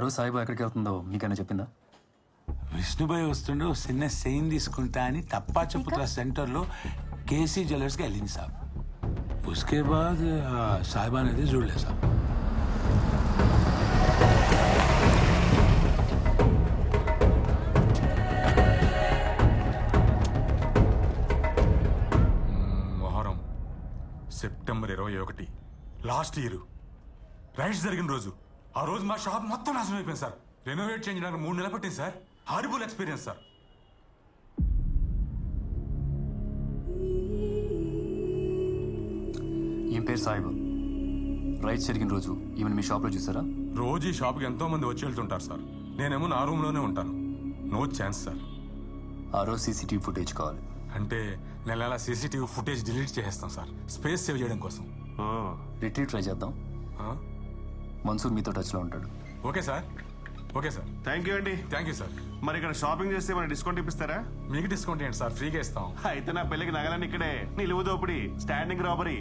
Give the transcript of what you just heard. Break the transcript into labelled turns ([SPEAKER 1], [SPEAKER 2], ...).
[SPEAKER 1] రోజు సాయిబా ఎక్కడికి వెళ్తుందో మీకైనా చెప్పిందా?
[SPEAKER 2] విష్ణుబాయ్ వస్తుండే ఓ చిన్న సెయిన్ తీసుకుంటా అని తప్పా చెప్పుతా సెంటర్లో కేసీ జ్యువెలర్స్కి వెళ్ళింది సాబ్. ఉస్కే బాద్ సాయిబా అనేది చూడలే సాబ్.
[SPEAKER 3] Muharram September 21 last year raids జరిగిన రోజు. ఆ రోజు మా షాప్ మొత్తం నాశనం అయిపోయింది సార్. రెనోవేట్ చేయడానికి 3 నెలలు పట్టింది సార్. Horrible experience sir.
[SPEAKER 1] ఈమె పేరు సాయిబా. రైట్స్ జరిగిన రోజు ఈమెను మీ షాప్లో చూసారా?
[SPEAKER 3] రోజు ఈ షాప్కి ఎంతో మంది వచ్చి వెళ్తుంటారు సార్. నేనేమో నా రూమ్లోనే ఉంటాను. No chance sir.
[SPEAKER 1] ఆ రోజు సీసీటీవీ ఫుటేజ్ కావాలి.
[SPEAKER 3] అంటే నెల సీసీటీవీ ఫుటేజ్ డిలీట్ చేసేస్తాం సార్, స్పేస్ సేవ్ చేయడం కోసం.
[SPEAKER 1] రిట్రీట్ ట్రై చేద్దాం. మన్సూర్ మీతో టచ్లో ఉంటాడు.
[SPEAKER 3] Okay sir, okay sir.
[SPEAKER 4] Thank you అండి.
[SPEAKER 3] Thank you sir.
[SPEAKER 4] మరి ఇక్కడ షాపింగ్ చేస్తే మన డిస్కౌంట్ ఇప్పిస్తారా?
[SPEAKER 3] మీకు డిస్కౌంట్ ఏంటి సార్, ఫ్రీగా ఇస్తాం.
[SPEAKER 4] అయితే నా పెళ్ళికి నగలని ఇక్కడే నిలువు దోపిడి, స్టాండింగ్ రాబరీ.